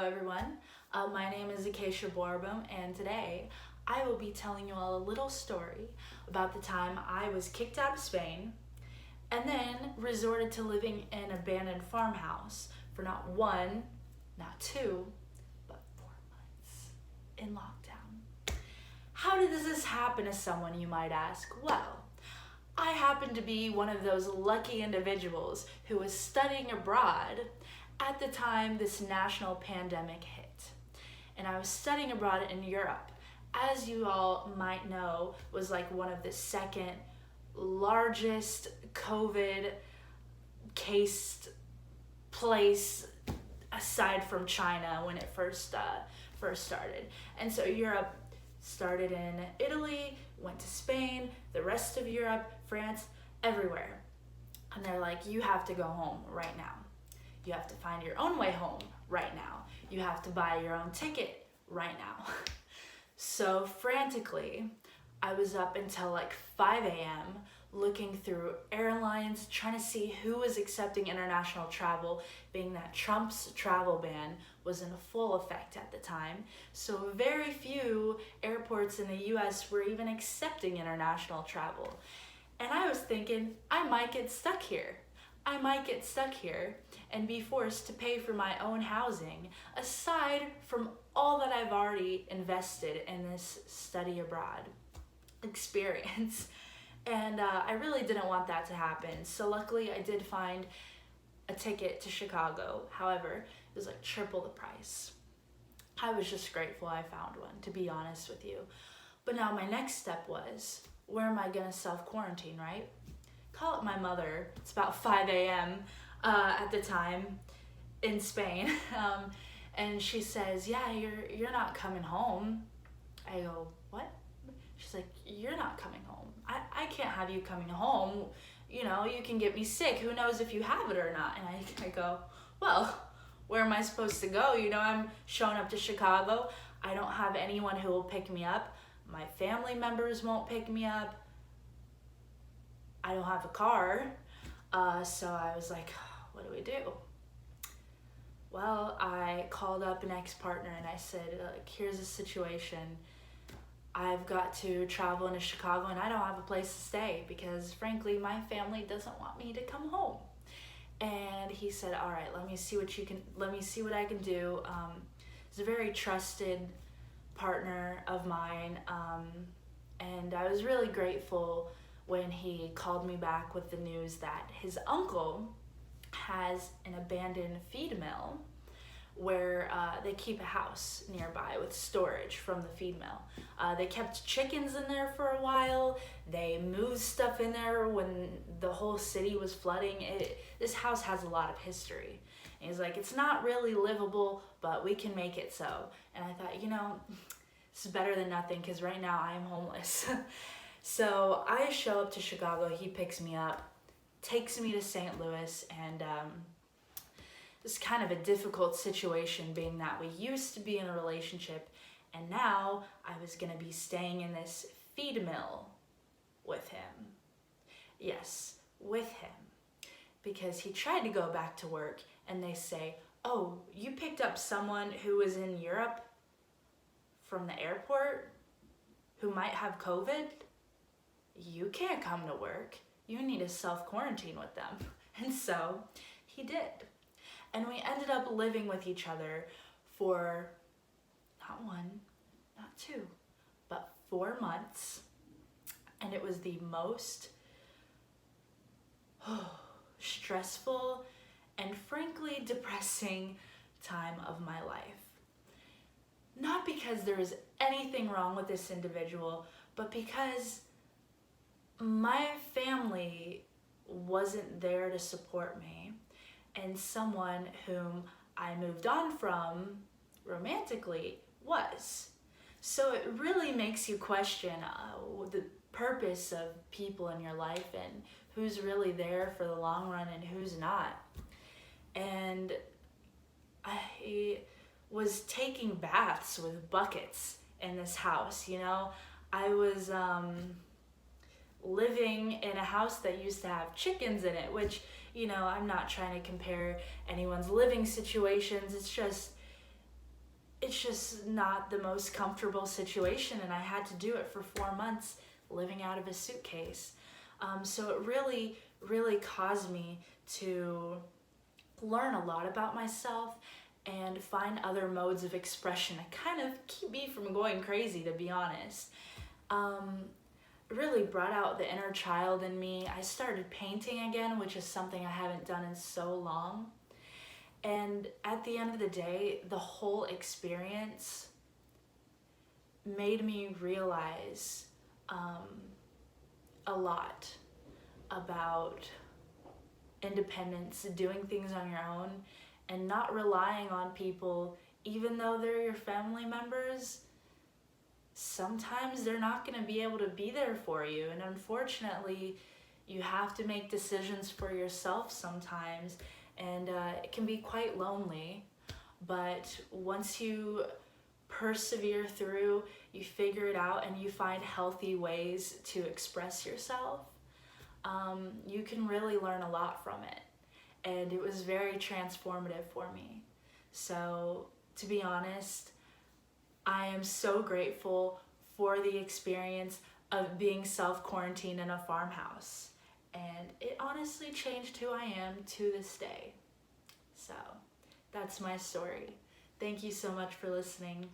everyone. My name is Acacia Borbum, and today I will be telling you all a little story about the time I was kicked out of Spain and then resorted to living in an abandoned farmhouse for not one, not two, but 4 months in lockdown. How did this happen to someone, you might ask? Well, I happened to be one of those lucky individuals who was studying abroad at the time this national pandemic hit. And I was studying abroad in Europe. As you all might know, was like one of the second largest COVID case place aside from China when it first started. And so Europe started in Italy, went to Spain, the rest of Europe, France, everywhere. And they're like, you have to go home right now. You have to find your own way home right now. You have to buy your own ticket right now. So frantically, I was up until like 5 a.m. looking through airlines, trying to see who was accepting international travel, being that Trump's travel ban was in full effect at the time. So very few airports in the US were even accepting international travel. And I was thinking, I might get stuck here. I might get stuck here and be forced to pay for my own housing, aside from all that I've already invested in this study abroad experience. And I really didn't want that to happen. So luckily I did find a ticket to Chicago. However, it was like triple the price. I was just grateful I found one, to be honest with you. But now my next step was, where am I gonna self-quarantine, right? Call up my mother. It's about 5 a.m. At the time in Spain. And she says, yeah, you're not coming home. I go, what? She's like, you're not coming home. I can't have you coming home. You know, you can get me sick. Who knows if you have it or not? And I go, well, where am I supposed to go? You know, I'm showing up to Chicago. I don't have anyone who will pick me up. My family members won't pick me up. I don't have a car. So I was like, what do we do? Well, I called up an ex-partner and I said, here's the situation. I've got to travel into Chicago and I don't have a place to stay because frankly, my family doesn't want me to come home. And he said, all right, let me see what I can do. He's a very trusted partner of mine. And I was really grateful when he called me back with the news that his uncle has an abandoned feed mill where they keep a house nearby with storage from the feed mill. They kept chickens in there for a while. They moved stuff in there when the whole city was flooding. This house has a lot of history. And he's like, it's not really livable, but we can make it so. And I thought, you know, this is better than nothing because right now I am homeless. So I show up to Chicago, he picks me up, takes me to St. Louis, and it's kind of a difficult situation being that we used to be in a relationship and now I was gonna be staying in this feed mill with him. Yes, with him. Because he tried to go back to work and they say, oh, you picked up someone who was in Europe from the airport who might have COVID? You can't come to work. You need to self-quarantine with them. And so he did. And we ended up living with each other for not one, not two, but 4 months. And it was the most stressful and frankly depressing time of my life. Not because there was anything wrong with this individual, but because my family wasn't there to support me, and someone whom I moved on from romantically was. So it really makes you question the purpose of people in your life and who's really there for the long run and who's not. And I was taking baths with buckets in this house, you know. I was living in a house that used to have chickens in it, which, you know, I'm not trying to compare anyone's living situations. It's just, it's just not the most comfortable situation, and I had to do it for 4 months living out of a suitcase. So it really, really caused me to learn a lot about myself and find other modes of expression to kind of keep me from going crazy, to be honest. It really brought out the inner child in me. I started painting again, which is something I haven't done in so long. And at the end of the day, the whole experience made me realize a lot about independence, doing things on your own, and not relying on people, even though they're your family members. Sometimes they're not going to be able to be there for you, and unfortunately, you have to make decisions for yourself sometimes, and it can be quite lonely. But once you persevere through, you figure it out, and you find healthy ways to express yourself, you can really learn a lot from it. And it was very transformative for me. So, to be honest, I am so grateful for the experience of being self-quarantined in a farmhouse. And it honestly changed who I am to this day. So, that's my story. Thank you so much for listening.